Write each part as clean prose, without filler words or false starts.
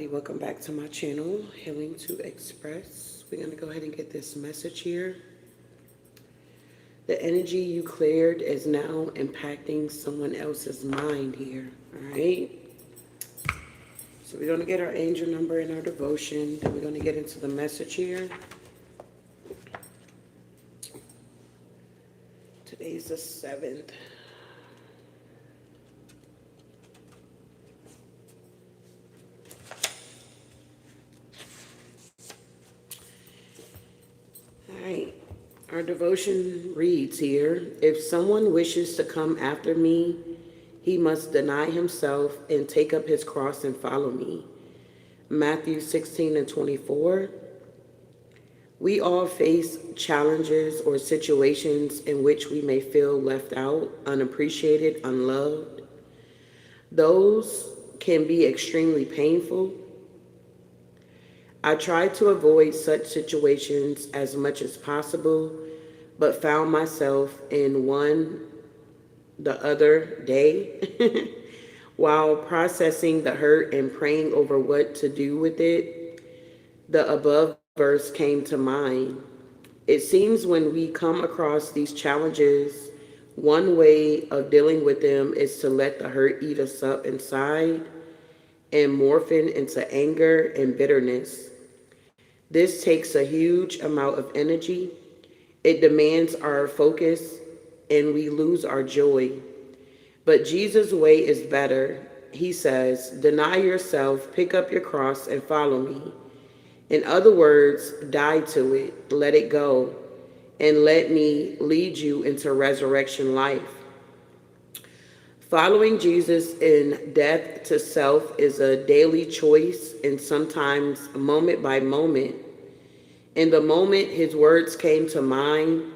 Welcome back to my channel, Healing to Express. We're going to go ahead and get this message here. The energy you cleared is now impacting someone else's mind here. All right. So we're going to get our angel number in our devotion. Then we're going to get into the message here. Today's the 7th. Alright, our devotion reads here, if someone wishes to come after me, he must deny himself and take up his cross and follow me. Matthew 16:24. We all face challenges or situations in which we may feel left out, unappreciated, unloved. Those can be extremely painful. I tried to avoid such situations as much as possible, but found myself in one the other day while processing the hurt and praying over what to do with it. The above verse came to mind. It seems when we come across these challenges, one way of dealing with them is to let the hurt eat us up inside and morphin into anger and bitterness. This takes a huge amount of energy. It demands our focus and we lose our joy. But Jesus' way is better. He says, deny yourself, pick up your cross and follow me. In other words, die to it, let it go, and let me lead you into resurrection life. Following Jesus in death to self is a daily choice and sometimes moment by moment. In the moment his words came to mind,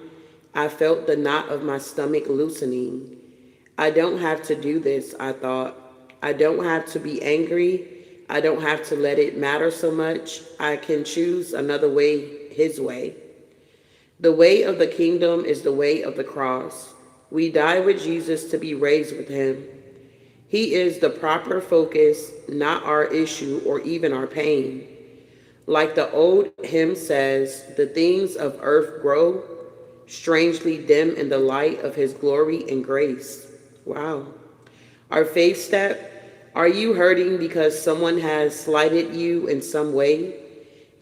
I felt the knot of my stomach loosening. I don't have to do this, I thought. I don't have to be angry. I don't have to let it matter so much. I can choose another way, his way. The way of the kingdom is the way of the cross. We die with Jesus to be raised with him. He is the proper focus, not our issue or even our pain. Like the old hymn says, the things of earth grow strangely dim in the light of his glory and grace. Wow. Our faith step, are you hurting because someone has slighted you in some way?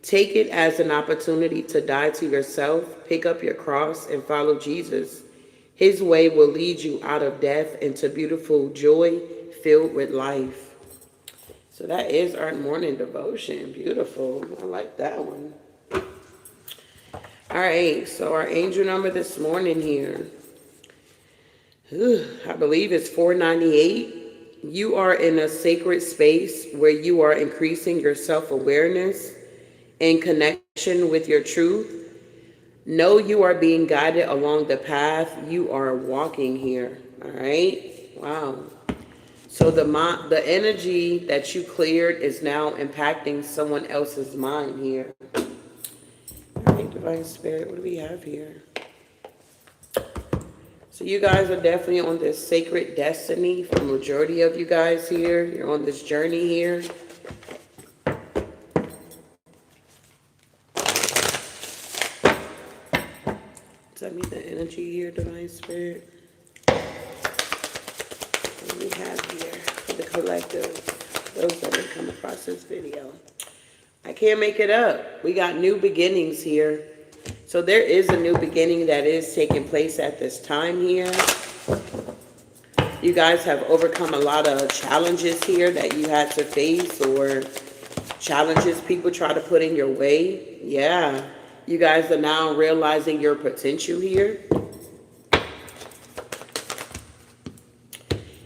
Take it as an opportunity to die to yourself, pick up your cross, and follow Jesus. His way will lead you out of death into beautiful joy filled with life. So that is our morning devotion. Beautiful. I like that one. All right, so our angel number this morning here, I believe it's 498. You are in a sacred space where you are increasing your self-awareness and connection with your truth. Know you are being guided along the path you are walking here. All right. Wow. So the energy that you cleared is now impacting someone else's mind here. All right, Divine Spirit, what do we have here? So you guys are definitely on this sacred destiny. For the majority of you guys here, you're on this journey here. Does that mean the energy here, Divine Spirit? What do we have here for the collective? Those that have come across this video. I can't make it up. We got new beginnings here. So there is a new beginning that is taking place at this time here. You guys have overcome a lot of challenges here that you had to face, or challenges people try to put in your way. Yeah. You guys are now realizing your potential here.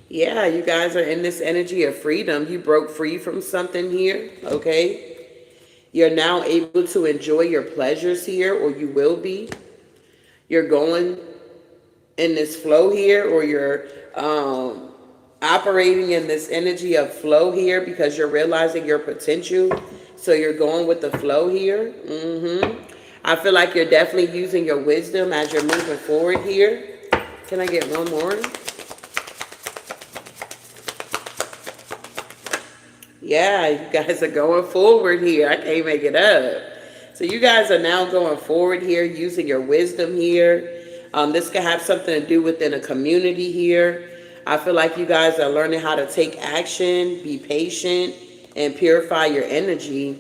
Yeah, you guys are in this energy of freedom. You broke free from something here, okay? You're now able to enjoy your pleasures here, or you will be. You're going in this flow here, or you're operating in this energy of flow here because you're realizing your potential. So you're going with the flow here. I feel like you're definitely using your wisdom as you're moving forward here. Can I get one more? Yeah, you guys are going forward here. I can't make it up. So you guys are now going forward here using your wisdom here. This could have something to do within a community here. I feel like you guys are learning how to take action, be patient, and purify your energy.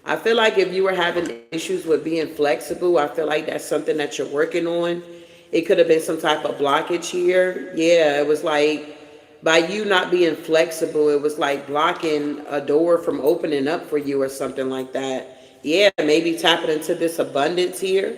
I feel like if you were having issues with being flexible, I feel like that's something that you're working on. It could have been some type of blockage here. Yeah, it was like by you not being flexible, it was like blocking a door from opening up for you or something like that. Yeah, maybe tapping into this abundance here.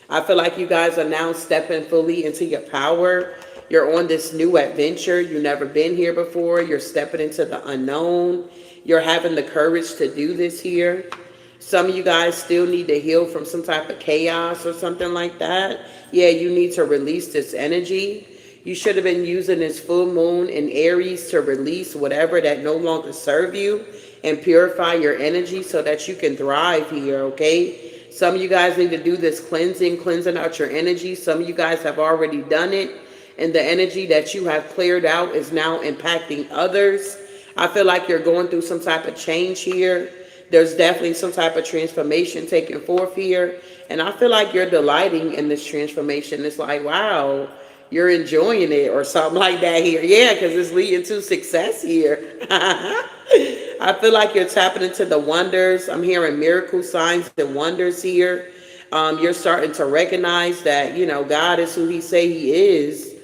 I feel like you guys are now stepping fully into your power. You're on this new adventure. You've never been here before. You're stepping into the unknown. You're having the courage to do this here. Some of you guys still need to heal from some type of chaos or something like that. Yeah, you need to release this energy. You should have been using this full moon in Aries to release whatever that no longer serve you and purify your energy so that you can thrive here, okay? Some of you guys need to do this cleansing out your energy. Some of you guys have already done it, and the energy that you have cleared out is now impacting others. I feel like you're going through some type of change here. There's definitely some type of transformation taking forth here. And I feel like you're delighting in this transformation. It's like, wow, you're enjoying it or something like that here. Yeah, because it's leading to success here. I feel like you're tapping into the wonders. I'm hearing miracle signs and wonders here. You're starting to recognize that, God is who he say he is.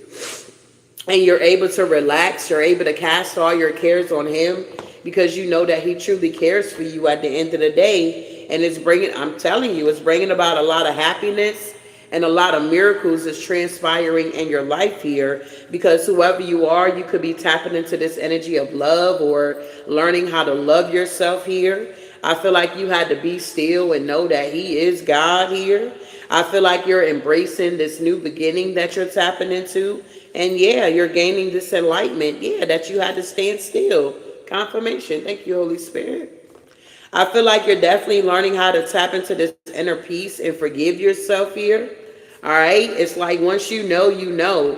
And you're able to relax. You're able to cast all your cares on him because you know that he truly cares for you at the end of the day. And I'm telling you, it's bringing about a lot of happiness and a lot of miracles is transpiring in your life here because whoever you are, you could be tapping into this energy of love or learning how to love yourself here. I feel like you had to be still and know that he is God here. I feel like you're embracing this new beginning that you're tapping into. And yeah, you're gaining this enlightenment. Yeah, that you had to stand still. Confirmation. Thank you, Holy Spirit. I feel like you're definitely learning how to tap into this inner peace and forgive yourself here. All right. It's like once you know, you know.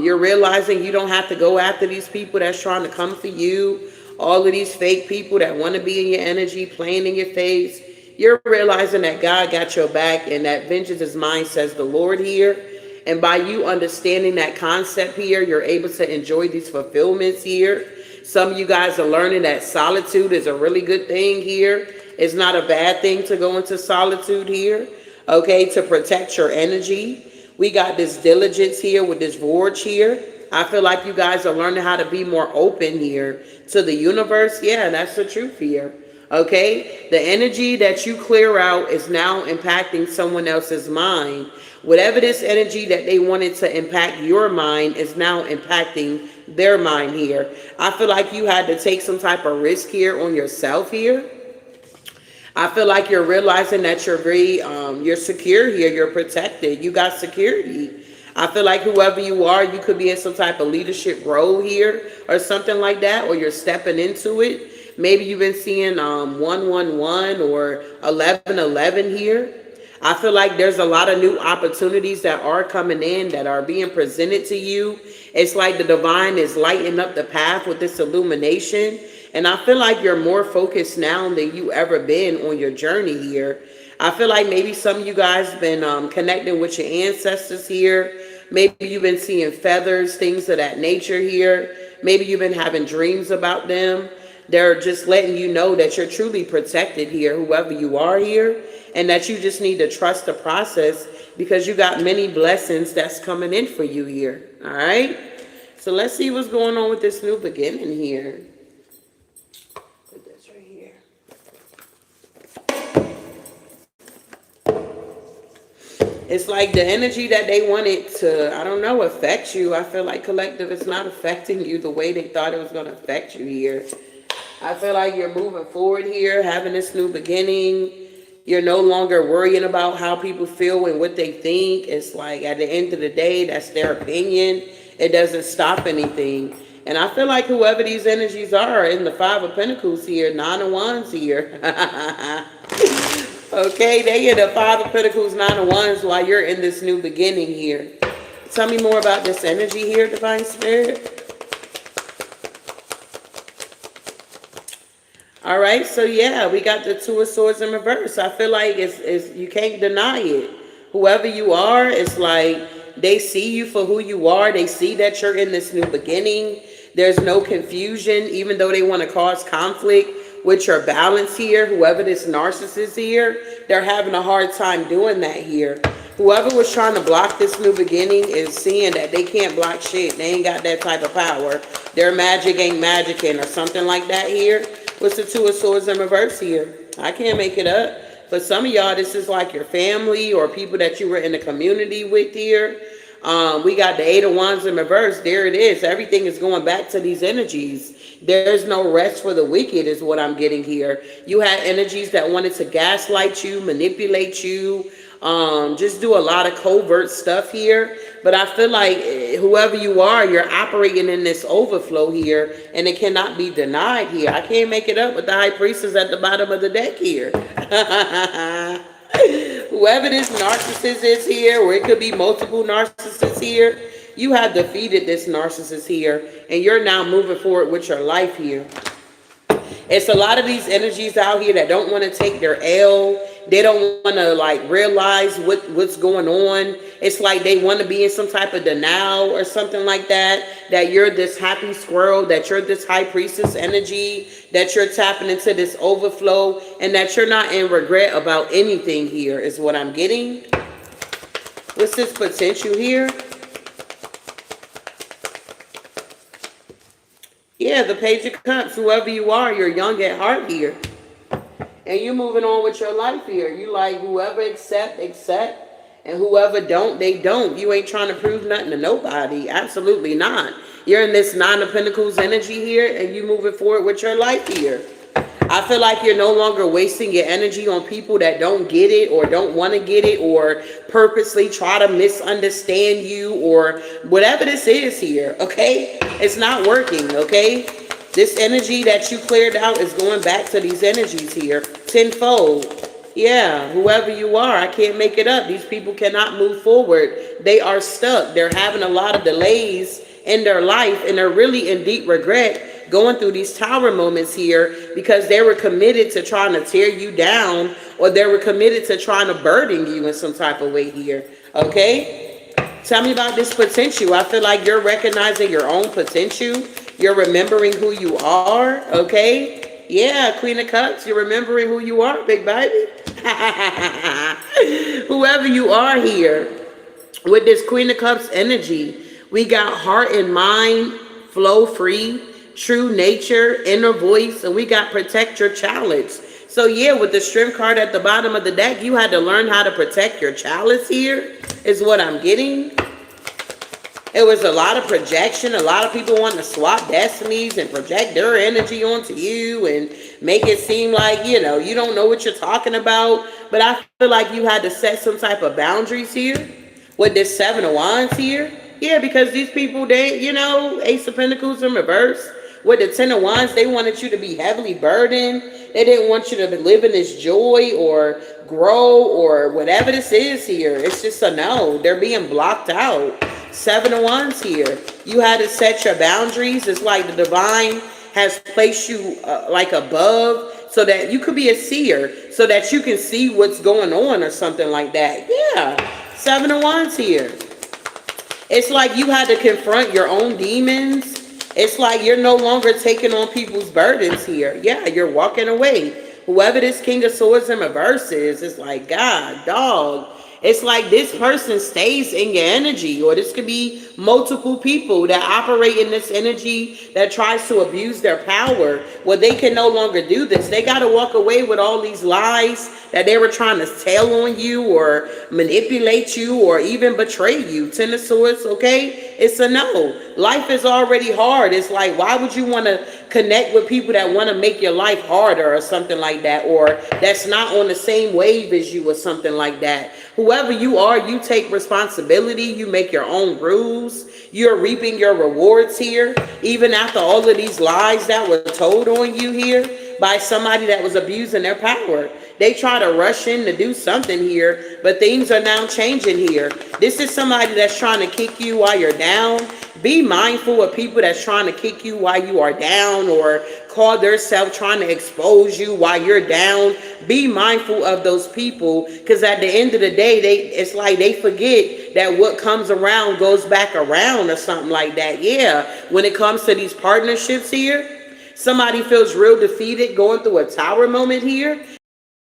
You're realizing you don't have to go after these people that's trying to come for you. All of these fake people that want to be in your energy, playing in your face. You're realizing that God got your back and that vengeance is mine, says the Lord here. And by you understanding that concept here, you're able to enjoy these fulfillments here. Some of you guys are learning that solitude is a really good thing here. It's not a bad thing to go into solitude here, okay, to protect your energy. We got this diligence here with this Vorge here. I feel like you guys are learning how to be more open here to the universe. Yeah, that's the truth here. Okay, the energy that you clear out is now impacting someone else's mind. Whatever this energy that they wanted to impact your mind is now impacting their mind here. I feel like you had to take some type of risk here on yourself here. I feel like you're realizing that you're secure here. You're protected. You got security. I feel like whoever you are, you could be in some type of leadership role here or something like that, or you're stepping into it. Maybe you've been seeing 111 or 1111 here. I feel like there's a lot of new opportunities that are coming in that are being presented to you. It's like the divine is lighting up the path with this illumination. And I feel like you're more focused now than you ever been on your journey here. I feel like maybe some of you guys been connecting with your ancestors here. Maybe you've been seeing feathers, things of that nature here. Maybe you've been having dreams about them. They're just letting you know that you're truly protected here, whoever you are here, and that you just need to trust the process because you got many blessings that's coming in for you here. All right. So let's see what's going on with this new beginning here. Put this right here. It's like the energy that they wanted to, I don't know, affect you. I feel like collective is not affecting you the way they thought it was going to affect you here. I feel like you're moving forward here, having this new beginning. You're no longer worrying about how people feel and what they think. It's like at the end of the day, that's their opinion. It doesn't stop anything. And I feel like whoever these energies are in the Five of Pentacles here, Nine of Wands here. Okay, they in the Five of Pentacles, Nine of Wands while you're in this new beginning here. Tell me more about this energy here, Divine Spirit. All right, so yeah, we got the Two of Swords in reverse. I feel like it's you can't deny it. Whoever you are, it's like they see you for who you are. They see that you're in this new beginning. There's no confusion, even though they want to cause conflict with your balance here. Whoever this narcissist here, they're having a hard time doing that here. Whoever was trying to block this new beginning is seeing that they can't block shit. They ain't got that type of power. Their magic ain't magicking or something like that here. What's the Two of Swords in reverse here? I can't make it up. For some of y'all, this is like your family or people that you were in the community with here. We got the Eight of Wands in reverse. There it is. Everything is going back to these energies. There's no rest for the wicked is what I'm getting here. You had energies that wanted to gaslight you, manipulate you, just do a lot of covert stuff here. But I feel like whoever you are, you're operating in this overflow here, and it cannot be denied here. I can't make it up with the High Priestess at the bottom of the deck here. Whoever this narcissist is here, or it could be multiple narcissists here, you have defeated this narcissist here, and you're now moving forward with your life here. It's a lot of these energies out here that don't want to take their L. They don't want to like realize what's going on. It's like they want to be in some type of denial or something like that. That you're this happy squirrel, that you're this High Priestess energy, that you're tapping into this overflow, and that you're not in regret about anything here is what I'm getting. What's this potential here? Yeah, the Page of Cups. Whoever you are, you're young at heart here. And you moving on with your life here. You like whoever accept. And whoever don't, they don't. You ain't trying to prove nothing to nobody. Absolutely not. You're in this Nine of Pentacles energy here, and you moving forward with your life here. I feel like you're no longer wasting your energy on people that don't get it or don't want to get it or purposely try to misunderstand you or whatever this is here, okay? It's not working, okay? This energy that you cleared out is going back to these energies here tenfold. Yeah, whoever you are, I can't make it up. These people cannot move forward. They are stuck. They're having a lot of delays in their life, and they're really in deep regret going through these tower moments here because they were committed to trying to tear you down, or they were committed to trying to burden you in some type of way here, okay? Tell me about this potential. I feel like you're recognizing your own potential. You're remembering who you are, okay? Yeah, Queen of Cups, you're remembering who you are, big baby. Whoever you are here, with this Queen of Cups energy, we got heart and mind, flow free, true nature, inner voice, and we got protect your chalice. So yeah, with the Strength card at the bottom of the deck, you had to learn how to protect your chalice here, is what I'm getting. It was a lot of projection. A lot of people wanting to swap destinies and project their energy onto you and make it seem like, you know, you don't know what you're talking about. But I feel like you had to set some type of boundaries here with this Seven of Wands here. Yeah, because these people, they, you know, Ace of Pentacles in reverse. With the Ten of Wands, they wanted you to be heavily burdened. They didn't want you to live in this joy or grow or whatever this is here. It's just a no. They're being blocked out. Seven of Wands here. You had to set your boundaries. It's like the divine has placed you like above so that you could be a seer, so that you can see what's going on or something like that. Yeah, Seven of Wands here. It's like you had to confront your own demons. It's like you're no longer taking on people's burdens here. Yeah, you're walking away. Whoever this King of Swords in reverse is, it's like, God, dog. It's like this person stays in your energy, or this could be multiple people that operate in this energy that tries to abuse their power. Well, they can no longer do this. They got to walk away with all these lies that they were trying to tell on you or manipulate you or even betray you. Ten of Swords, okay? It's a no. Life is already hard. It's like, why would you want to connect with people that want to make your life harder or something like that, or that's not on the same wave as you or something like that? Whoever you are, you take responsibility. You make your own rules. You're reaping your rewards here, even after all of these lies that were told on you here by somebody that was abusing their power. They try to rush in to do something here, but things are now changing here. This is somebody that's trying to kick you while you're down. Be mindful of people that's trying to kick you while you are down or call themselves trying to expose you while you're down. Be mindful of those people, because at the end of the day, it's like they forget that what comes around goes back around or something like that. Yeah, when it comes to these partnerships here, somebody feels real defeated going through a tower moment here,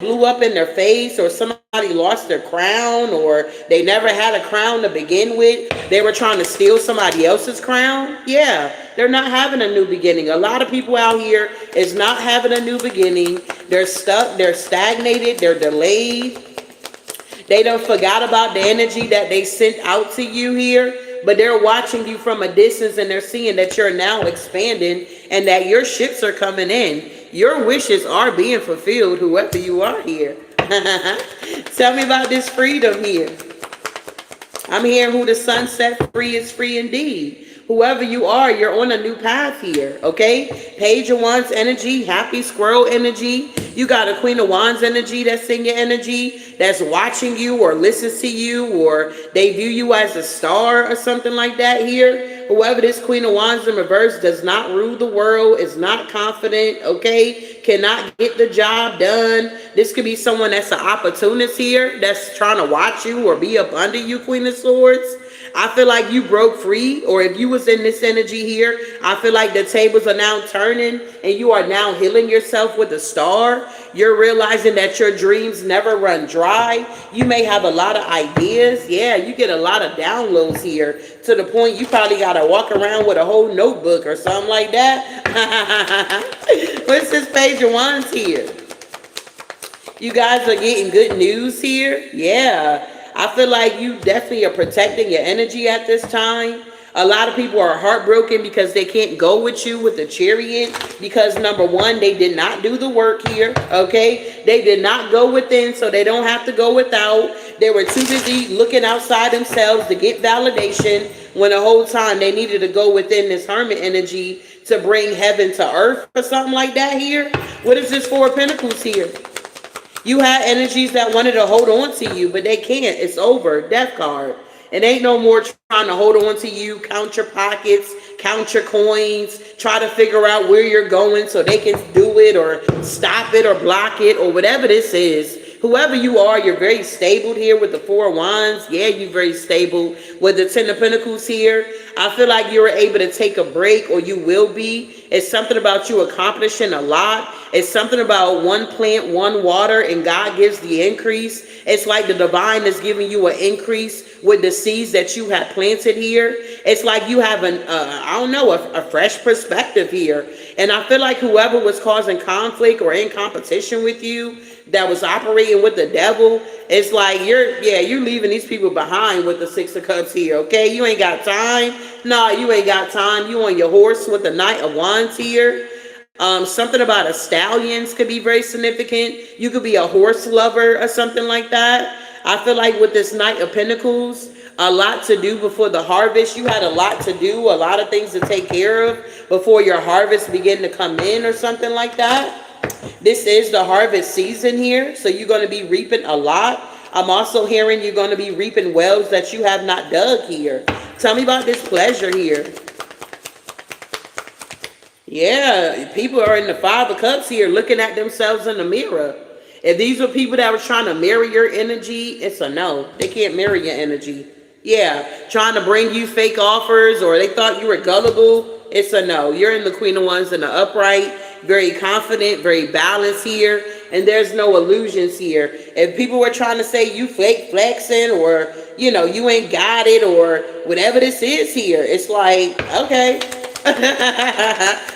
blew up in their face, or somebody lost their crown, or they never had a crown to begin with. They were trying to steal somebody else's crown. Yeah, they're not having a new beginning. A lot of people out here is not having a new beginning. They're stuck, they're stagnated, they're delayed. They don't forgot about the energy that they sent out to you here, but they're watching you from a distance, and they're seeing that you're now expanding and that your ships are coming in. Your wishes are being fulfilled, whoever you are here. Tell me about this freedom here. I'm hearing who the sun set free is free indeed. Whoever you are, you're on a new path here, okay? Page of Wands energy, happy squirrel energy. You got a Queen of Wands energy that's in your energy, that's watching you or listens to you, or they view you as a star or something like that here. Whoever this Queen of Wands in reverse does not rule the world, is not confident, okay? Cannot get the job done. This could be someone that's an opportunist here, that's trying to watch you or be up under you, Queen of Swords. I feel like you broke free, or if you was in this energy here, I feel like the tables are now turning and you are now healing yourself with a star. You're realizing that your dreams never run dry. You may have a lot of ideas. Yeah, you get a lot of downloads here, to the point you probably got to walk around with a whole notebook or something like that. What's this Page of Wands here? You guys are getting good news here. Yeah. I feel like you definitely are protecting your energy at this time. A lot of people are heartbroken because they can't go with you with the Chariot, because number one, they did not do the work here, okay? They did not go within, so they don't have to go without. They were too busy looking outside themselves to get validation, when the whole time they needed to go within this Hermit energy to bring heaven to earth or something like that here. What is this Four of Pentacles here? You had energies that wanted to hold on to you, but they can't. It's over. Death card. It ain't no more trying to hold on to you, count your pockets, count your coins, try to figure out where you're going so they can do it or stop it or block it or whatever this is. Whoever you are, you're very stable here with the Four of Wands. Yeah, you're very stable. With the Ten of Pentacles here, I feel like you were able to take a break, or you will be. It's something about you accomplishing a lot. It's something about one plant, one water, and God gives the increase. It's like the divine is giving you an increase with the seeds that you have planted here. It's like you have a fresh perspective here. And I feel like whoever was causing conflict or in competition with you, that was operating with the devil, it's like you're leaving these people behind with the Six of Cups here, okay? You ain't got time. No, you ain't got time. You on your horse with the Knight of Wands here. Something about a stallions could be very significant. You could be a horse lover or something like that. I feel like with this Knight of Pentacles, a lot to do before the harvest. You had a lot to do, a lot of things to take care of before your harvest begin to come in or something like that. This is the harvest season here, so you're going to be reaping a lot. I'm also hearing you're going to be reaping wells that you have not dug here. Tell me about this pleasure here. Yeah, people are in the Five of Cups here looking at themselves in the mirror. If these were people that were trying to marry your energy, it's a no. They can't marry your energy. Yeah, trying to bring you fake offers, or they thought you were gullible, it's a no. You're in the Queen of Wands in the upright, very confident, very balanced here, and there's no illusions here. If people were trying to say you fake flexing, or, you ain't got it, or whatever this is here, it's like, okay,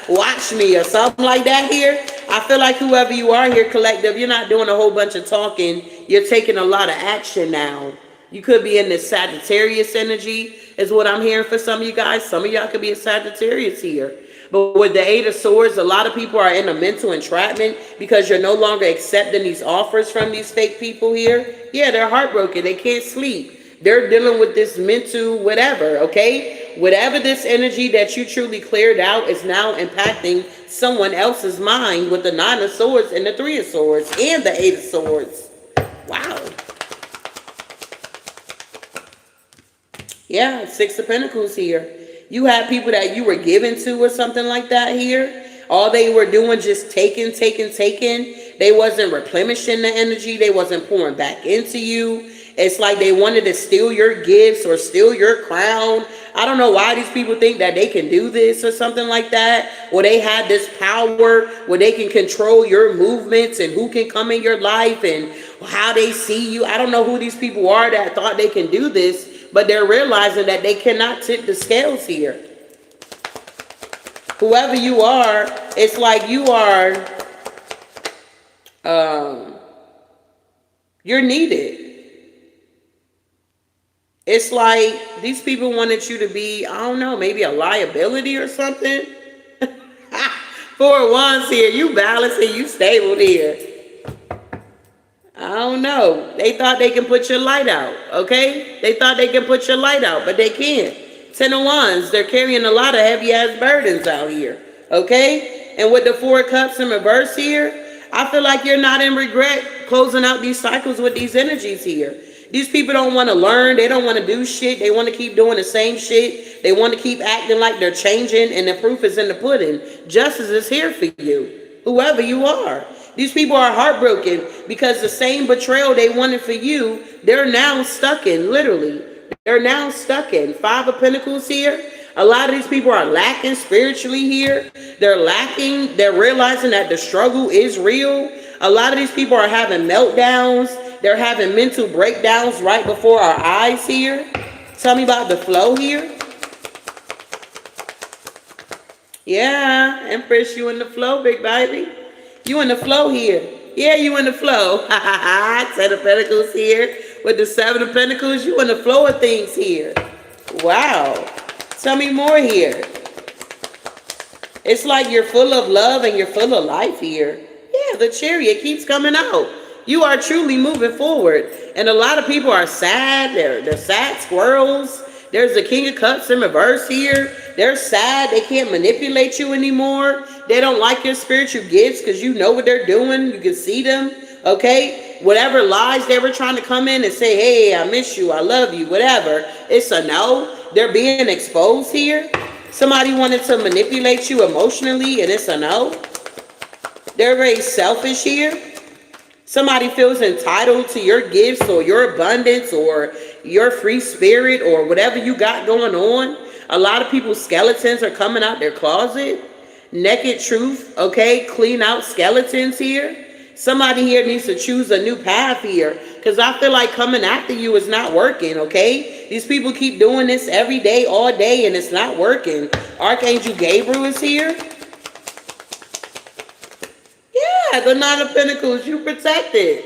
watch me or something like that here. I feel like whoever you are here, collective, you're not doing a whole bunch of talking. You're taking a lot of action now. You could be in this Sagittarius energy, is what I'm hearing for some of you guys. Some of y'all could be a Sagittarius here. But with the Eight of Swords, a lot of people are in a mental entrapment because you're no longer accepting these offers from these fake people here. Yeah, they're heartbroken. They can't sleep. They're dealing with this mental whatever, okay? Whatever this energy that you truly cleared out is now impacting someone else's mind with the Nine of Swords and the Three of Swords and the Eight of Swords. Wow. Yeah, Six of Pentacles here. You have people that you were given to or something like that here. All they were doing just taking, taking, taking. They wasn't replenishing the energy. They wasn't pouring back into you. It's like they wanted to steal your gifts or steal your crown. I don't know why these people think that they can do this or something like that. Or they had this power where they can control your movements and who can come in your life and how they see you. I don't know who these people are that thought they can do this, but they're realizing that they cannot tip the scales here. Whoever you are, it's like you are, you're needed. It's like these people wanted you to be, I don't know, maybe a liability or something. For once here, you balanced and you stable here. I don't know. They thought they can put your light out, okay? They thought they can put your light out, but they can't. 10 of Wands, they're carrying a lot of heavy-ass burdens out here, okay? And with the 4 of Cups in reverse here, I feel like you're not in regret closing out these cycles with these energies here. These people don't want to learn. They don't want to do shit. They want to keep doing the same shit. They want to keep acting like they're changing, and the proof is in the pudding. Justice is here for you, whoever you are. These people are heartbroken because the same betrayal they wanted for you, they're now stuck in, literally. They're now stuck in. 5 of Pentacles here. A lot of these people are lacking spiritually here. They're lacking. They're realizing that the struggle is real. A lot of these people are having meltdowns. They're having mental breakdowns right before our eyes here. Tell me about the flow here. Yeah, Empress, you in the flow, big baby. You in the flow here. Yeah, you in the flow. 10 of Pentacles here. With the 7 of Pentacles, you in the flow of things here. Wow. Tell me more here. It's like you're full of love and you're full of life here. Yeah, the Chariot keeps coming out. You are truly moving forward. And a lot of people are sad. They're sad squirrels. There's the King of Cups in reverse here. They're sad. They can't manipulate you anymore. They don't like your spiritual gifts because you know what they're doing. You can see them. Okay? Whatever lies they were trying to come in and say, hey, I miss you, I love you, whatever. It's a no. They're being exposed here. Somebody wanted to manipulate you emotionally and it's a no. They're very selfish here. Somebody feels entitled to your gifts or your abundance or your free spirit or whatever you got going on. A lot of people's skeletons are coming out their closet. Naked truth, okay? Clean out skeletons here. Somebody here needs to choose a new path here because I feel like coming after you is not working, okay? These people keep doing this every day, all day, and it's not working. Archangel Gabriel is here. Yeah, the 9 of Pentacles, you protected.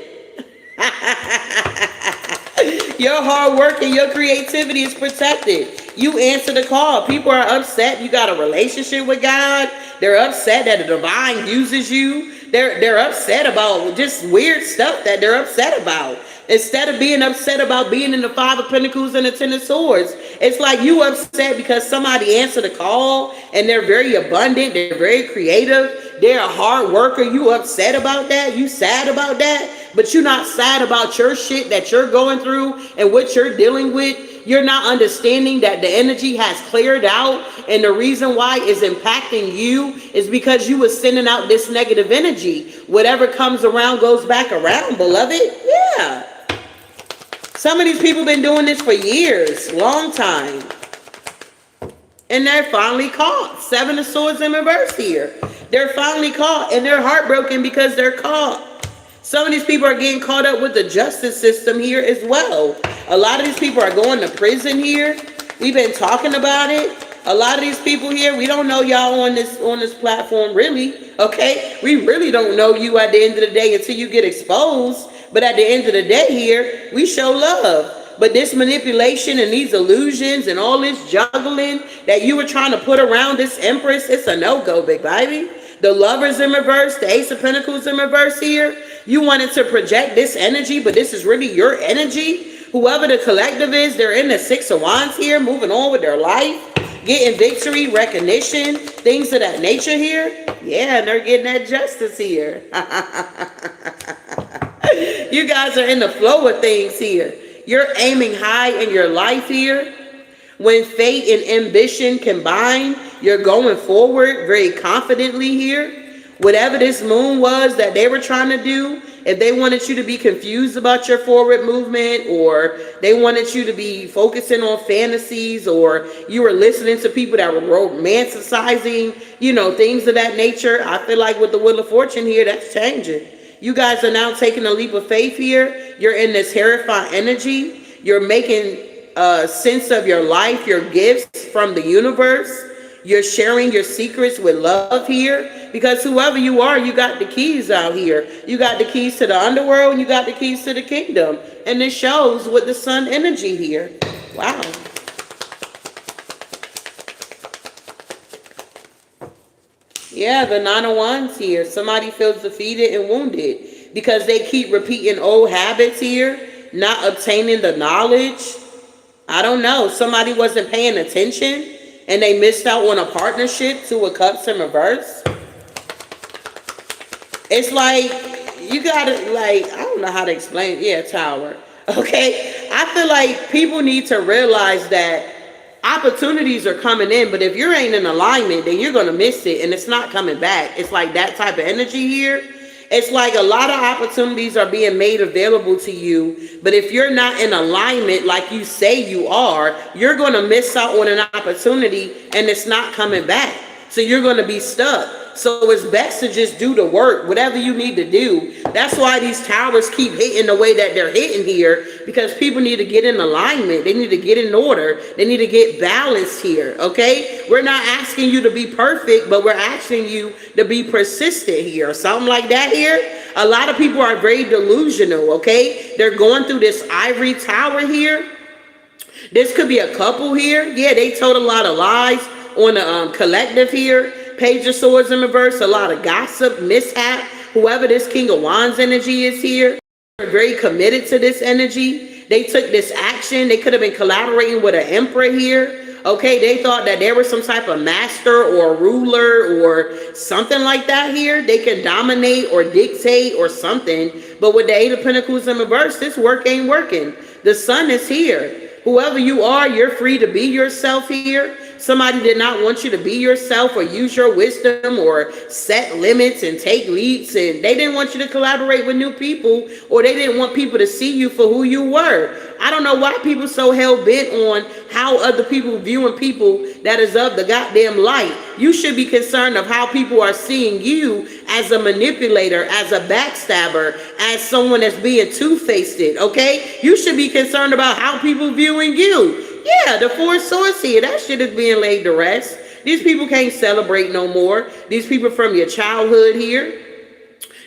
Your hard work and your creativity is protected. You answer the call. People are upset. You got a relationship with God. They're upset that the divine uses you. They're upset about just weird stuff that they're upset about. Instead of being upset about being in the 5 of Pentacles and the 10 of Swords, it's like you upset because somebody answered a call and they're very abundant. They're very creative. They're a hard worker. You upset about that? You sad about that? But you're not sad about your shit that you're going through and what you're dealing with. You're not understanding that the energy has cleared out, and the reason why it's impacting you is because you were sending out this negative energy. Whatever comes around goes back around, beloved. Yeah. Some of these people been doing this for years, long time. And they're finally caught. 7 of Swords in reverse here. They're finally caught, and they're heartbroken because they're caught. Some of these people are getting caught up with the justice system here as well. A lot of these people are going to prison here. We've been talking about it. A lot of these people here, we don't know y'all on this platform, really. Okay? We really don't know you at the end of the day until you get exposed. But at the end of the day here, we show love. But this manipulation and these illusions and all this juggling that you were trying to put around this Empress, it's a no-go, big baby. The Lovers in reverse, the Ace of Pentacles in reverse here. You wanted to project this energy, but this is really your energy. Whoever the collective is, they're in the 6 of Wands here, moving on with their life, getting victory, recognition, things of that nature here. Yeah, and they're getting that justice here. You guys are in the flow of things here. You're aiming high in your life here. When fate and ambition combine, You're going forward very confidently here. Whatever this moon was that they were trying to do, if they wanted you to be confused about your forward movement, or they wanted you to be focusing on fantasies, or you were listening to people that were romanticizing, things of that nature, I feel like with the Wheel of Fortune here, that's changing. You guys are now taking a leap of faith here. You're in this Hierophant energy. You're making sense of your life, your gifts from the universe. You're sharing your secrets with love here, because whoever you are, you got the keys out here. You got the keys to the underworld, and you got the keys to the kingdom. And this shows with the sun energy here. Wow. Yeah, the Nine of Wands here. Somebody feels defeated and wounded because they keep repeating old habits here, not obtaining the knowledge. I don't know. Somebody wasn't paying attention and they missed out on a partnership. Two of Cups in reverse. It's like, you gotta, I don't know how to explain. Yeah, Tower. Okay? I feel like people need to realize that opportunities are coming in, but if you ain't in alignment, then you're going to miss it and it's not coming back. It's like that type of energy here. It's like a lot of opportunities are being made available to you, but if you're not in alignment like you say you are, you're going to miss out on an opportunity and it's not coming back. So you're going to be stuck. So it's best to just do the work, whatever you need to do. That's why these towers keep hitting the way that they're hitting here, because people need to get in alignment. They need to get in order. They need to get balanced here, okay? We're not asking you to be perfect, but we're asking you to be persistent here. Something like that here. A lot of people are very delusional, okay? They're going through this ivory tower here. This could be a couple here. Yeah, they told a lot of lies on the collective here. Page of Swords in reverse, a lot of gossip, mishap. Whoever this King of Wands energy is here, they're very committed to this energy. They took this action. They could have been collaborating with an emperor here. Okay, they thought that there was some type of master or ruler or something like that here. They can dominate or dictate or something. But with the Eight of Pentacles in reverse, this work ain't working. The sun is here. Whoever you are, you're free to be yourself here. Somebody did not want you to be yourself or use your wisdom or set limits and take leads, and they didn't want you to collaborate with new people, or they didn't want people to see you for who you were. I don't know why people so hell-bent on how other people viewing people that is of the goddamn light. You should be concerned of how people are seeing you as a manipulator, as a backstabber, as someone that's being two-faced, okay? You should be concerned about how people viewing you. Yeah, the Four Swords here, that shit is being laid to rest. These people can't celebrate no more. These people from your childhood here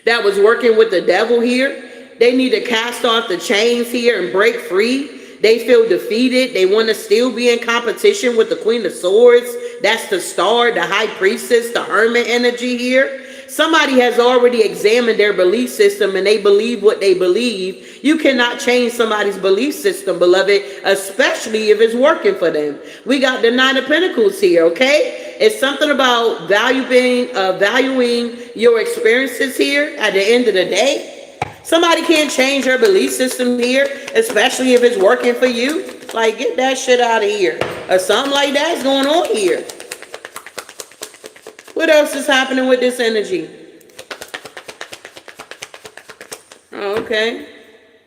that was working with the devil here, they need to cast off the chains here and break free. They feel defeated. They want to still be in competition with the Queen of Swords. That's the Star, the High Priestess, the Hermit energy here. Somebody has already examined their belief system and they believe what they believe. You cannot change somebody's belief system, beloved, especially if it's working for them. We got the Nine of Pentacles here, okay? It's something about valuing your experiences here at the end of the day. Somebody can't change their belief system here, especially if it's working for you. Like, get that shit out of here. Or something like that's going on here. What else is happening with this energy? Oh, okay.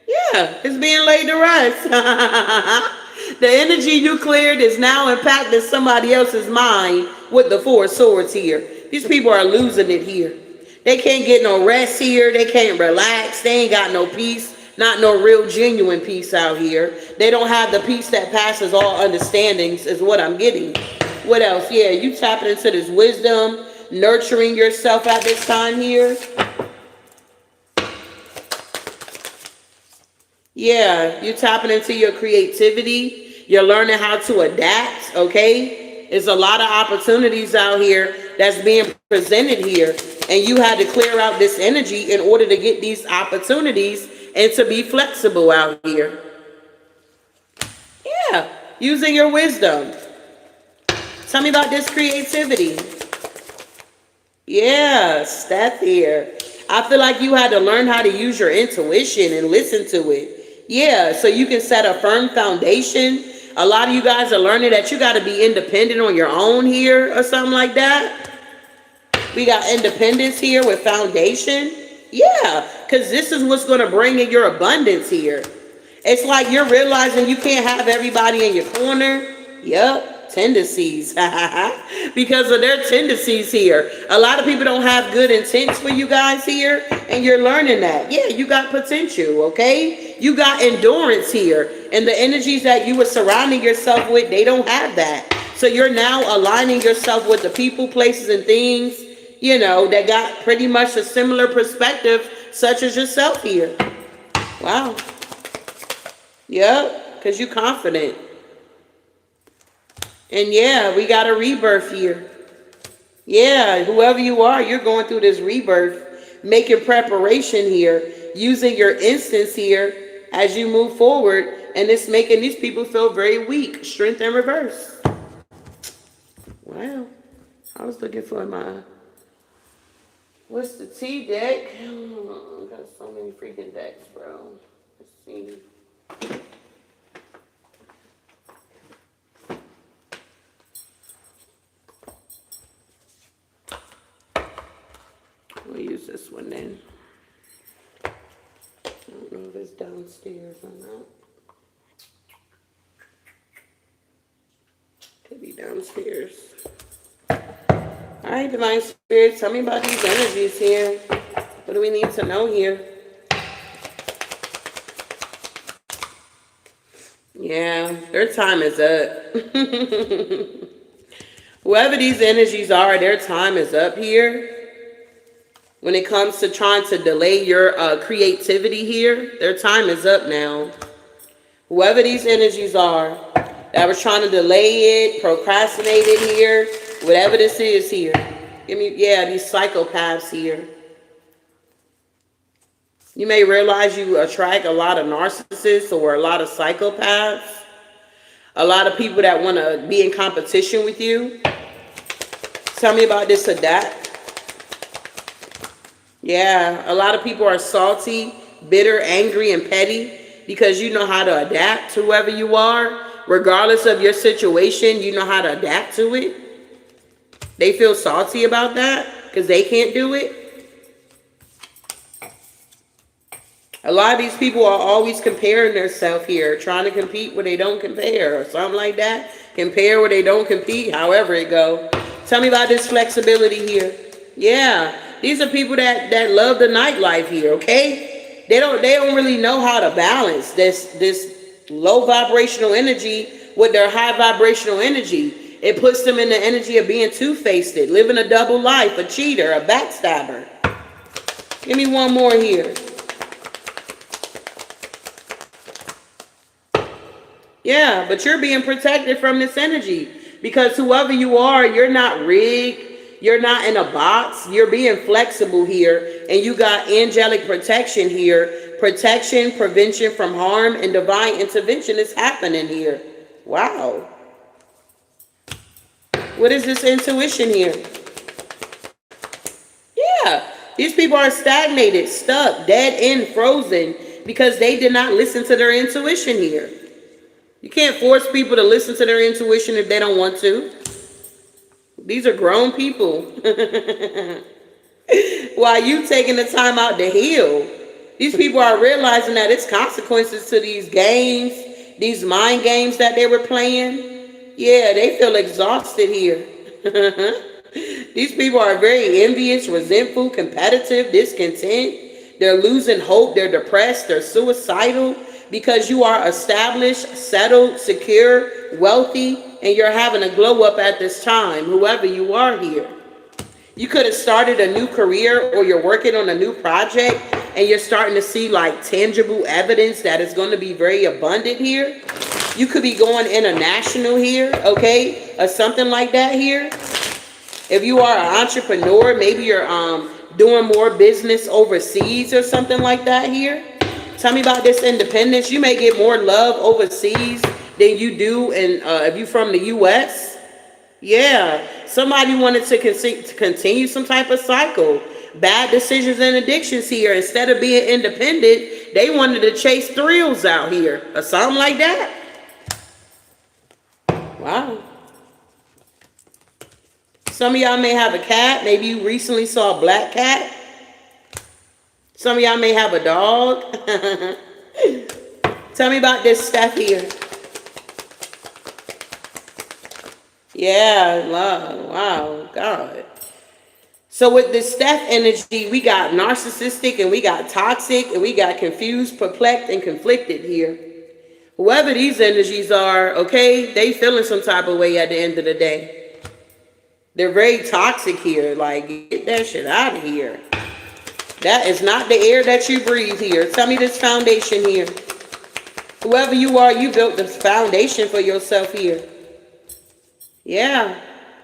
Yeah, it's being laid to rest. The energy you cleared is now impacting somebody else's mind with the Four Swords here. These people are losing it here. They can't get no rest here. They can't relax. They ain't got no peace. Not no real genuine peace out here. They don't have the peace that passes all understandings is what I'm getting. What else? Yeah, you tapping into this wisdom, nurturing yourself at this time here. Yeah, you're tapping into your creativity. You're learning how to adapt, okay? There's a lot of opportunities out here that's being presented here. And you had to clear out this energy in order to get these opportunities and to be flexible out here. Yeah, using your wisdom. Tell me about this creativity. Yes, that's here. I feel like you had to learn how to use your intuition and listen to it. Yeah, so you can set a firm foundation A lot of you guys are learning that you got to be independent on your own here or something like that. We got independence here with foundation. Yeah, because this is what's going to bring in your abundance here. It's like you're realizing you can't have everybody in your corner. Yep, tendencies. Because of their tendencies here. A lot of people don't have good intents for you guys here, and you're learning that. Yeah, you got potential, okay? You got endurance here. And the energies that you were surrounding yourself with, they don't have that. So you're now aligning yourself with the people, places, and things, you know, that got pretty much a similar perspective, such as yourself here. Wow. Yep, because you're confident. And yeah, we got a rebirth here. Yeah, whoever you are, you're going through this rebirth, making preparation here, using your instance here as you move forward, and it's making these people feel very weak. Strength in reverse. Wow. I was looking for my... What's the T deck? Oh, I got so many freaking decks, bro. Let's see. We'll use this one then. I don't know if it's downstairs or not. Could be downstairs. All right, Divine Spirits, tell me about these energies here. What do we need to know here? Yeah, their time is up. Whoever these energies are, their time is up here. When it comes to trying to delay your creativity here, their time is up now. Whoever these energies are that was trying to delay it, procrastinate it here, whatever this is here. Give me, yeah, these psychopaths here. You may realize you attract a lot of narcissists or a lot of psychopaths. A lot of people that want to be in competition with you. Tell me about this or that. Yeah, a lot of people are salty, bitter, angry, and petty because you know how to adapt to whoever you are. Regardless of your situation, you know how to adapt to it. They feel salty about that because they can't do it. A lot of these people are always comparing themselves here, trying to compete where they don't compare or something like that. Compare where they don't compete, however it go. Tell me about this flexibility here. Yeah, these are people that love the nightlife here, okay? They don't really know how to balance this low vibrational energy with their high vibrational energy. It puts them in the energy of being two-faced, living a double life, a cheater, a backstabber. Give me one more here. Yeah, but you're being protected from this energy because whoever you are, you're not rigged. You're not in a box. You're being flexible here, and you got angelic protection here. Protection, prevention from harm, and divine intervention is happening here. Wow. What is this intuition here? Yeah, these people are stagnated, stuck, dead end, frozen because they did not listen to their intuition here. You can't force people to listen to their intuition if they don't want to. These are grown people. While you taking the time out to heal, these people are realizing that it's consequences to these games, these mind games that they were playing. Yeah, they feel exhausted here. These people are very envious, resentful, competitive, discontent. They're losing hope. They're depressed. They're suicidal because you are established, settled, secure, wealthy, and you're having a glow up at this time, whoever you are here. You could have started a new career or you're working on a new project and you're starting to see like tangible evidence that is going to be very abundant here. You could be going international here, okay, or something like that here. If you are an entrepreneur, maybe you're doing more business overseas or something like that here. Tell me about this independence. You may get more love overseas than you do if you're from the U.S. Yeah, somebody wanted to continue some type of cycle. Bad decisions and addictions here. Instead of being independent, they wanted to chase thrills out here or something like that. Wow. Some of y'all may have a cat. Maybe you recently saw a black cat. Some of y'all may have a dog. Tell me about this stuff here. Yeah, love. Wow, God. So with this Steph energy, we got narcissistic and we got toxic and we got confused, perplexed, and conflicted here. Whoever these energies are, okay, they feeling some type of way at the end of the day. They're very toxic here. Like, get that shit out of here. That is not the air that you breathe here. Tell me this foundation here. Whoever you are, you built this foundation for yourself here. Yeah.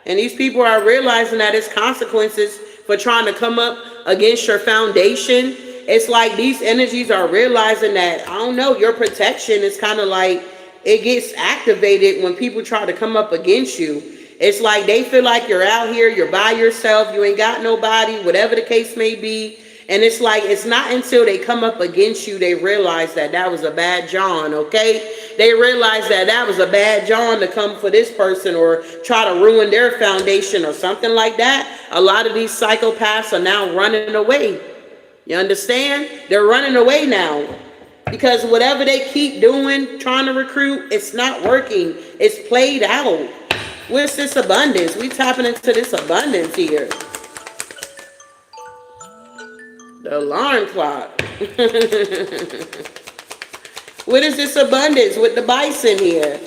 And these people are realizing that it's consequences for trying to come up against your foundation. It's like these energies are realizing that, I don't know, your protection is kind of like, it gets activated when people try to come up against you. It's like they feel like you're out here, you're by yourself, you ain't got nobody, whatever the case may be. And it's like, it's not until they come up against you, they realize that that was a bad John, okay? They realize that that was a bad John to come for this person or try to ruin their foundation or something like that. A lot of these psychopaths are now running away. You understand? They're running away now. Because whatever they keep doing, trying to recruit, it's not working. It's played out. What's this abundance? We tapping into this abundance here. The alarm clock. What is this abundance with the bison here?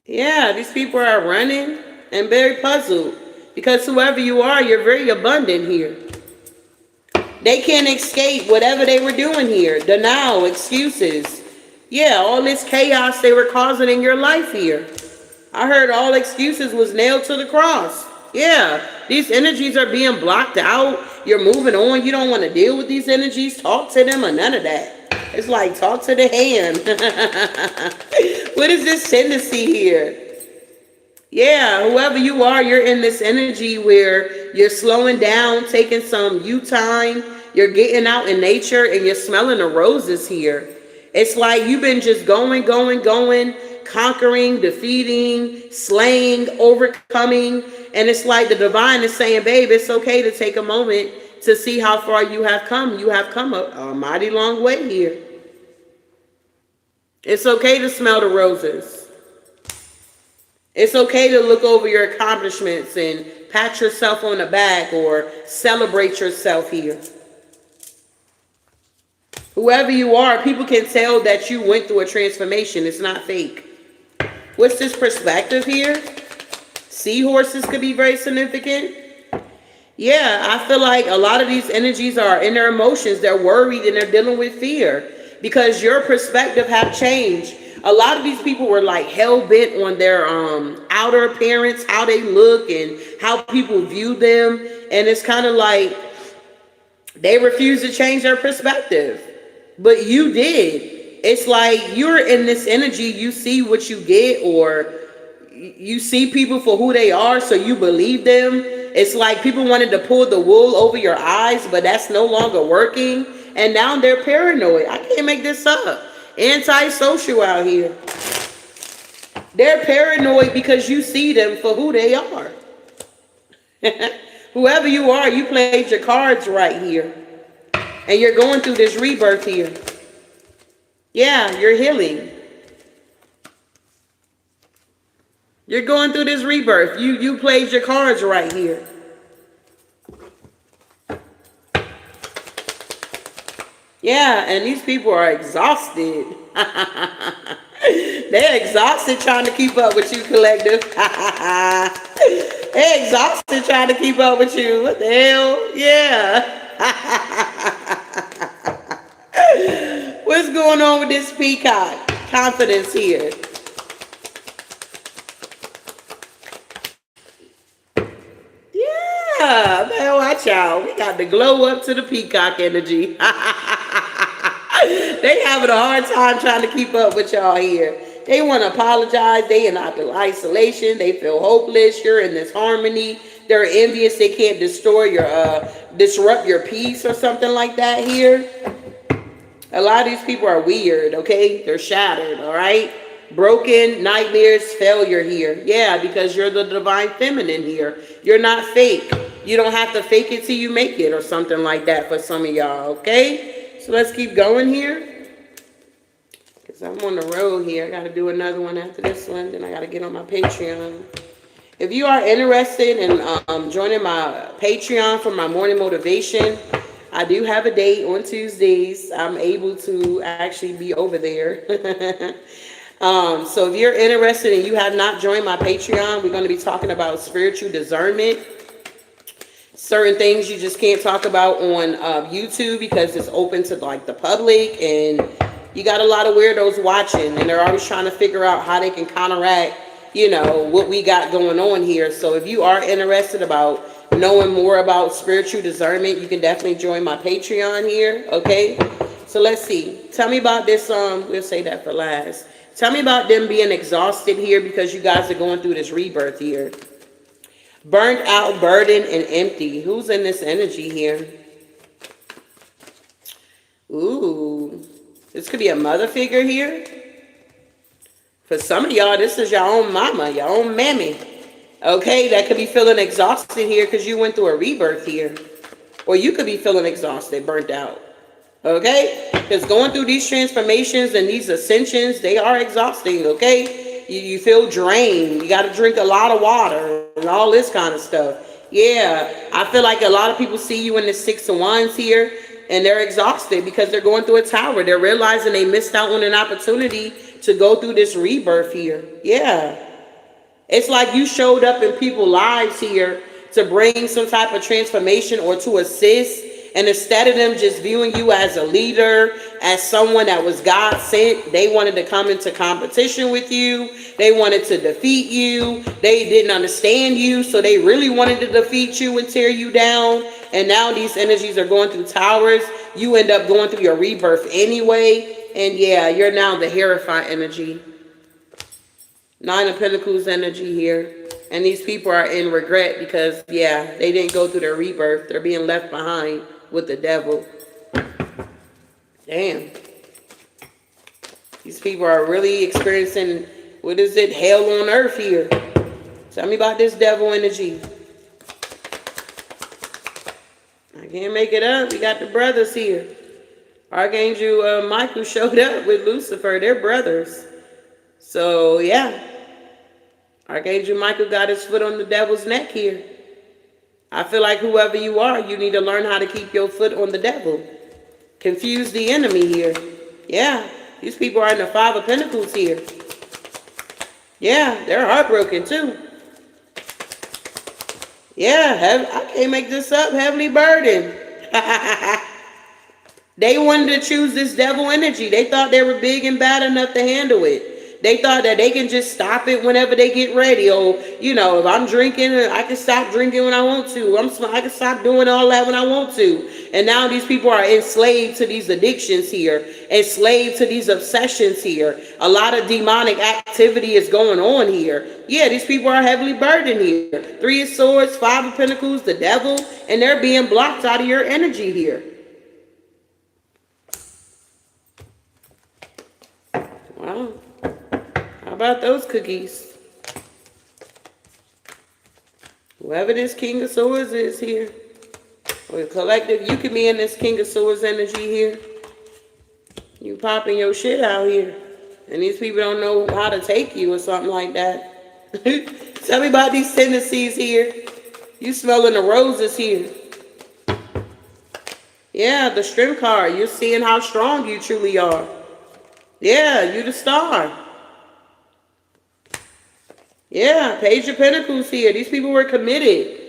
Yeah, these people are running and very puzzled. Because whoever you are, you're very abundant here. They can't escape whatever they were doing here. Denial, excuses. Yeah, all this chaos they were causing in your life here. I heard all excuses was nailed to the cross. Yeah, these energies are being blocked out. You're moving on. You don't want to deal with these energies. Talk to them or none of that. It's like talk to the hand. What is this tendency here? Yeah, whoever you are, you're in this energy where you're slowing down, taking some you time. You're getting out in nature and you're smelling the roses here. It's like you've been just going, conquering, defeating, slaying, overcoming. And it's like the divine is saying, babe, it's okay to take a moment to see how far you have come. You have come a mighty long way here. It's okay to smell the roses. It's okay to look over your accomplishments and pat yourself on the back or celebrate yourself here. Whoever you are, people can tell that you went through a transformation. It's not fake. What's this perspective here? Seahorses could be very significant. Yeah, I feel like a lot of these energies are in their emotions. They're worried and they're dealing with fear because your perspective have changed. A lot of these people were like hell-bent on their outer appearance, how they look and how people view them. And it's kind of like they refuse to change their perspective. But you did. It's like you're in this energy, you see what you get, or you see people for who they are, so you believe them. It's like people wanted to pull the wool over your eyes, but that's no longer working. And now they're paranoid. I can't make this up. Antisocial out here. They're paranoid because you see them for who they are. Whoever you are, you played your cards right here. And you're going through this rebirth here. Yeah, you're healing. You're going through this rebirth. You played your cards right here. Yeah, and these people are exhausted. They're exhausted trying to keep up with you, collective. They're exhausted trying to keep up with you. What the hell? Yeah. What's going on with this peacock? Confidence here. Yeah, man, watch out. We got the glow up to the peacock energy. They having a hard time trying to keep up with y'all here. They want to apologize. They in isolation. They feel hopeless. You're in this harmony. They're envious. They can't destroy your, disrupt your peace or something like that here. A lot of these people are weird, okay? They're shattered, all right? Broken, nightmares, failure here. Yeah, because you're the divine feminine here. You're not fake. You don't have to fake it till you make it or something like that for some of y'all, okay? So let's keep going here. Because I'm on the road here. I got to do another one after this one. Then I got to get on my Patreon. If you are interested in joining my Patreon for my morning motivation, I do have a date on Tuesdays. I'm able to actually be over there. So if you're interested and you have not joined my Patreon, we're going to be talking about spiritual discernment. Certain things you just can't talk about on YouTube because it's open to like the public, and you got a lot of weirdos watching, and they're always trying to figure out how they can counteract, you know, what we got going on here. So if you are interested about knowing more about spiritual discernment, you can definitely join my Patreon here, okay? So let's see. Tell me about this, we'll say that for last. Tell me about them being exhausted here because you guys are going through this rebirth here. Burnt out, burdened, and empty. Who's in this energy here? Ooh, this could be a mother figure here. For some of y'all, this is your own mama, your own mammy. Okay, that could be feeling exhausted here because you went through a rebirth here. Or you could be feeling exhausted, burnt out. Okay? Because going through these transformations and these ascensions, they are exhausting, okay? You feel drained. You got to drink a lot of water and all this kind of stuff. Yeah, I feel like a lot of people see you in the 6 of Wands here, and they're exhausted because they're going through a tower. They're realizing they missed out on an opportunity to go through this rebirth here. Yeah. It's like you showed up in people's lives here to bring some type of transformation or to assist. And instead of them just viewing you as a leader, as someone that was God sent, they wanted to come into competition with you. They wanted to defeat you. They didn't understand you, so they really wanted to defeat you and tear you down. And now these energies are going through towers. You end up going through your rebirth anyway. And yeah, you're now the Hierophant energy. 9 of Pentacles energy here. And these people are in regret because, yeah, they didn't go through their rebirth. They're being left behind with the devil. Damn. These people are really experiencing, what is it, hell on earth here. Tell me about this devil energy. I can't make it up. We got the brothers here. Archangel Michael showed up with Lucifer. They're brothers. So, yeah. Archangel Michael got his foot on the devil's neck here. I feel like whoever you are, you need to learn how to keep your foot on the devil. Confuse the enemy here. Yeah, these people are in the 5 of Pentacles here. Yeah, they're heartbroken too. Yeah, I can't make this up. Heavily burdened. They wanted to choose this devil energy. They thought they were big and bad enough to handle it. They thought that they can just stop it whenever they get ready. Or, you know, if I'm drinking, I can stop drinking when I want to. I can stop doing all that when I want to. And now these people are enslaved to these addictions here. Enslaved to these obsessions here. A lot of demonic activity is going on here. Yeah, these people are heavily burdened here. 3 of Swords, 5 of Pentacles, the devil. And they're being blocked out of your energy here. Wow. How about those cookies? Whoever this King of Swords is here, or the collective, you can be in this King of Swords energy here. You popping your shit out here. And these people don't know how to take you or something like that. Tell me about these tendencies here. You smelling the roses here. Yeah, the Strength card. You're seeing how strong you truly are. Yeah, you the star. Yeah, Page of Pentacles here. These people were committed.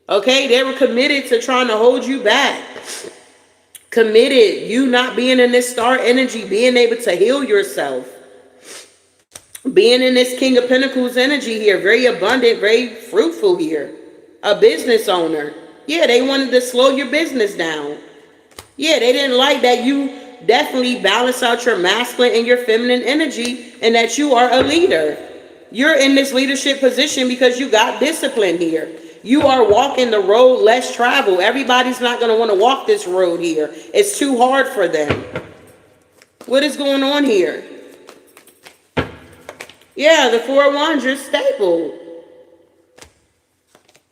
Okay, they were committed to trying to hold you back. Committed. You not being in this star energy, being able to heal yourself. Being in this King of Pentacles energy here. Very abundant, very fruitful here. A business owner. Yeah, they wanted to slow your business down. Yeah, they didn't like that you definitely balance out your masculine and your feminine energy and that you are a leader. You're in this leadership position because you got discipline here. You are walking the road less traveled. Everybody's not going to want to walk this road here. It's too hard for them. What is going on here? Yeah, the Four of Wands, you're stable.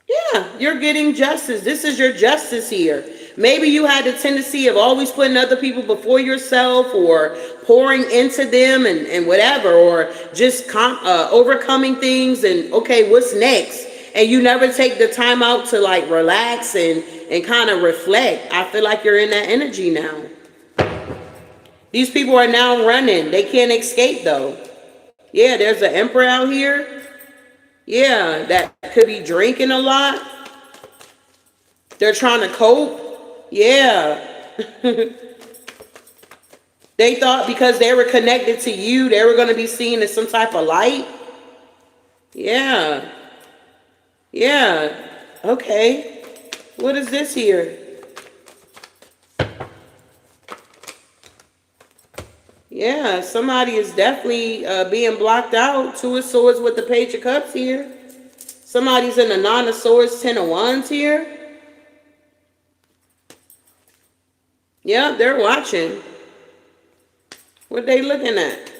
Yeah, you're getting justice. This is your justice here. Maybe you had the tendency of always putting other people before yourself, or pouring into them and whatever, or just overcoming things and, okay, what's next? And you never take the time out to like relax and kind of reflect. I feel like you're in that energy now. These people are now running. They can't escape though. Yeah, there's an Emperor out here. Yeah, that could be drinking a lot. They're trying to cope. Yeah. They thought because they were connected to you, they were going to be seen as some type of light. Yeah. Yeah. Okay. What is this here? Yeah, somebody is definitely being blocked out. Two of Swords with the Page of Cups here. Somebody's in the Nine of Swords, Ten of Wands here. Yeah, they're watching. What they looking at?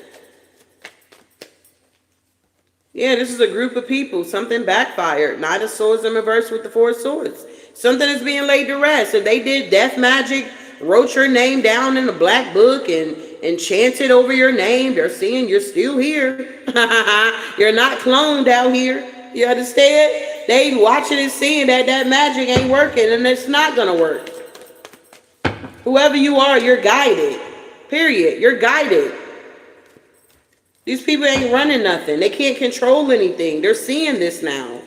Yeah, this is a group of people. Something backfired. Knight of Swords in reverse with the Four of Swords. Something is being laid to rest. If they did death magic, wrote your name down in the black book and chanted over your name, they're seeing you're still here. You're not cloned out here. You understand? They watching and seeing that magic ain't working, and it's not gonna work. Whoever you are, you're guided. Period. You're guided. These people ain't running nothing. They can't control anything. They're seeing this now.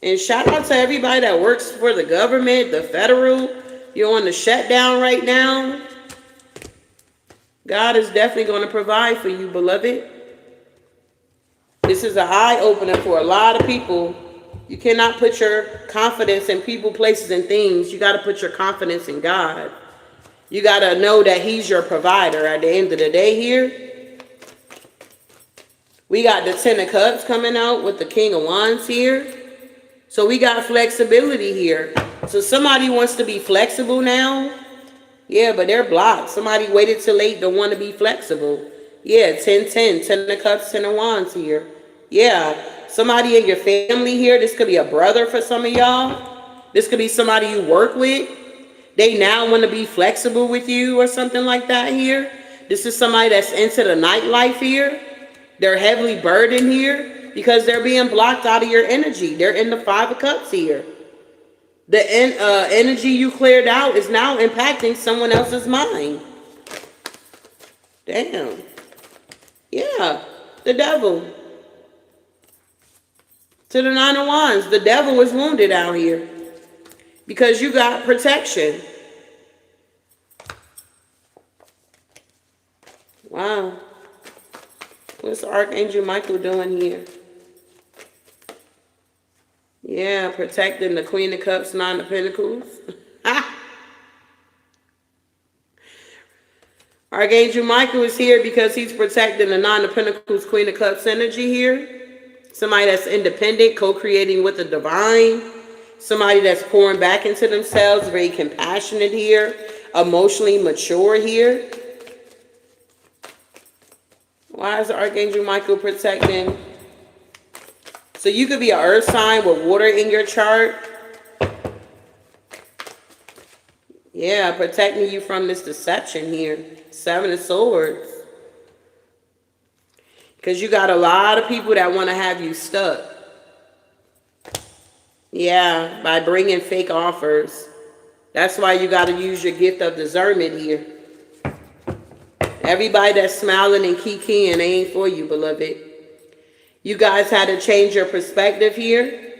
And shout out to everybody that works for the government, the federal. You're on the shutdown right now. God is definitely going to provide for you, beloved. This is an eye-opener for a lot of people. You cannot put your confidence in people, places, and things. You got to put your confidence in God. You got to know that He's your provider at the end of the day here. We got the Ten of Cups coming out with the King of Wands here. So we got flexibility here. So somebody wants to be flexible now. Yeah, but they're blocked. Somebody waited till late to want to be flexible. Yeah, 10-10, Ten of Cups, Ten of Wands here. Yeah, somebody in your family here. This could be a brother for some of y'all. This could be somebody you work with. They now want to be flexible with you or something like that here. This is somebody that's into the nightlife here. They're heavily burdened here because they're being blocked out of your energy. They're in the Five of Cups here. The energy you cleared out is now impacting someone else's mind. Damn. Yeah, the Devil. To the Nine of Wands, the Devil is wounded out here because you got protection. Wow. What's Archangel Michael doing here? Yeah, protecting the Queen of Cups, Nine of Pentacles. Archangel Michael is here because he's protecting the Nine of Pentacles, Queen of Cups energy here. Somebody that's independent, co-creating with the divine. Somebody that's pouring back into themselves, very compassionate here, emotionally mature here. Why is Archangel Michael protecting? So you could be an earth sign with water in your chart. Yeah, protecting you from this deception here. Seven of Swords. Because you got a lot of people that want to have you stuck. Yeah, by bringing fake offers. That's why you got to use your gift of discernment here. Everybody that's smiling and kikiing ain't for you, beloved. You guys had to change your perspective here.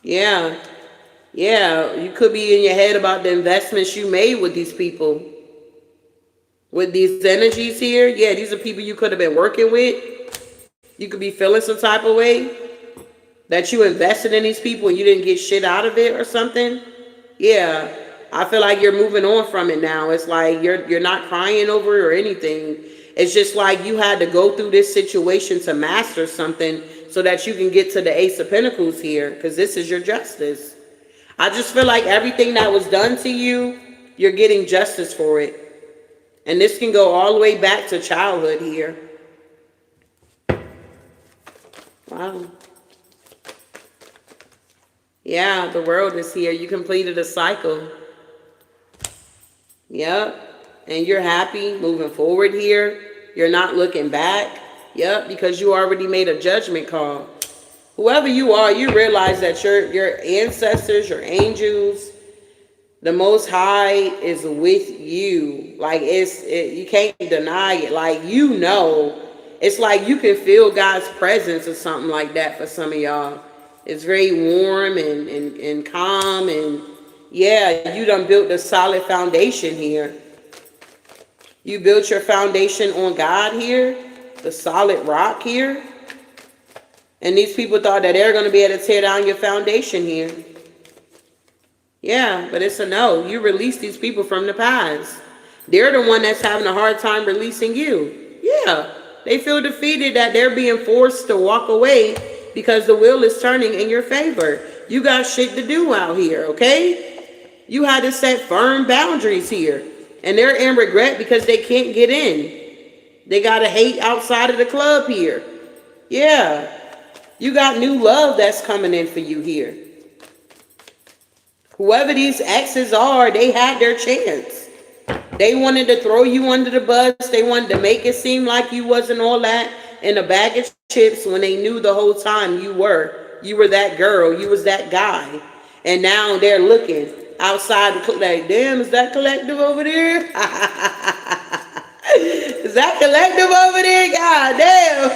Yeah. Yeah, you could be in your head about the investments you made with these people. With these energies here. Yeah, these are people you could have been working with. You could be feeling some type of way that you invested in these people and you didn't get shit out of it or something. Yeah, I feel like you're moving on from it now. It's like you're not crying over it or anything. It's just like you had to go through this situation to master something so that you can get to the Ace of Pentacles here, because this is your justice. I just feel like everything that was done to you, you're getting justice for it. And this can go all the way back to childhood here. Wow. Yeah, the World is here. You completed a cycle. Yep. And you're happy moving forward here. You're not looking back. Yep, because you already made a judgment call. Whoever you are, you realize that your ancestors, your angels, the Most High is with you. Like, you can't deny it. Like, you know, it's like you can feel God's presence or something like that for some of y'all. It's very warm and calm. And yeah, you done built a solid foundation here. You built your foundation on God here, the solid rock here. And these people thought that they're going to be able to tear down your foundation here. Yeah, but it's a no. You release these people from the past. They're the one that's having a hard time releasing you. Yeah, they feel defeated that they're being forced to walk away because the wheel is turning in your favor. You got shit to do out here, okay? You had to set firm boundaries here. And they're in regret because they can't get in. They got to hate outside of the club here. Yeah. You got new love that's coming in for you here. Whoever these exes are, they had their chance. They wanted to throw you under the bus. They wanted to make it seem like you wasn't all that in a bag of chips when they knew the whole time you were. You were that girl. You was that guy. And now they're looking outside the club like, damn, is that collective over there? Is that collective over there? God damn.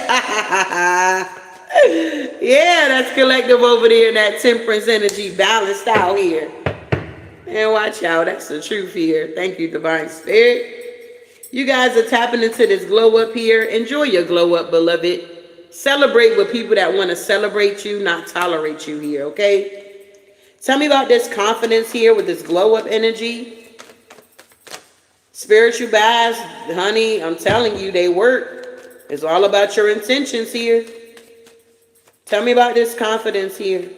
Yeah, that's collective over there. That temperance energy balanced out here. Man, watch out. That's the truth here. Thank you, Divine Spirit. You guys are tapping into this glow up here. Enjoy your glow up, beloved. Celebrate with people that want to celebrate you, not tolerate you here, okay? Tell me about this confidence here with this glow up energy. Spiritual baths, honey, I'm telling you, they work. It's all about your intentions here. Tell me about this confidence here.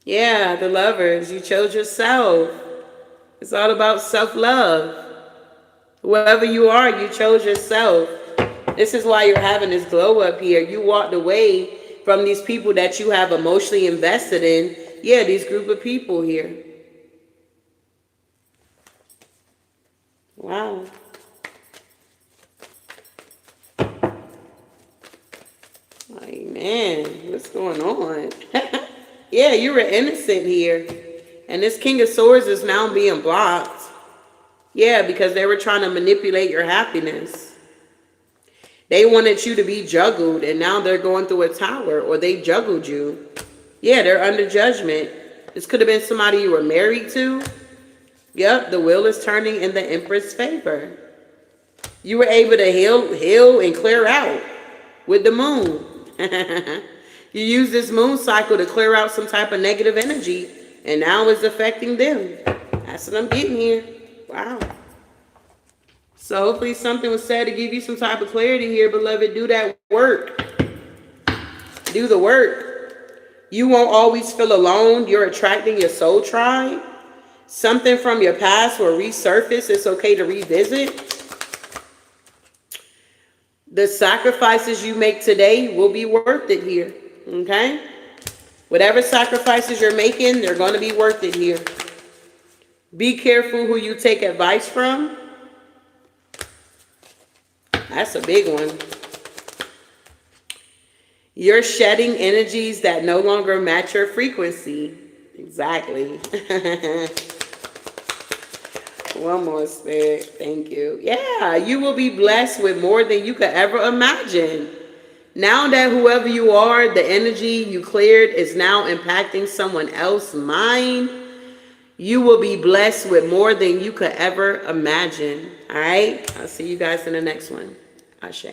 Yeah, the Lovers, you chose yourself. It's all about self-love. Whoever you are, you chose yourself. This is why you're having this glow up here. You walked away from these people that you have emotionally invested in. Yeah, these group of people here. Wow. Like, man, what's going on? Yeah, you were innocent here. And this King of Swords is now being blocked. Yeah, because they were trying to manipulate your happiness. They wanted you to be juggled, and now they're going through a tower, or they juggled you. Yeah, they're under judgment. This could have been somebody you were married to. Yep, the wheel is turning in the Empress' favor. You were able to heal and clear out with the moon. You use this moon cycle to clear out some type of negative energy, and now it's affecting them. That's what I'm getting here. Wow. So hopefully something was said to give you some type of clarity here, beloved. Do that work. Do the work. You won't always feel alone. You're attracting your soul tribe. Something from your past will resurface. It's okay to revisit. The sacrifices you make today will be worth it here. Okay? Whatever sacrifices you're making, they're going to be worth it here. Be careful who you take advice from. That's a big one. You're shedding energies that no longer match your frequency. Exactly. One more, Spirit. Thank you. Yeah, you will be blessed with more than you could ever imagine. Now that whoever you are, the energy you cleared is now impacting someone else's mind, you will be blessed with more than you could ever imagine. All right? I'll see you guys in the next one. Ashe.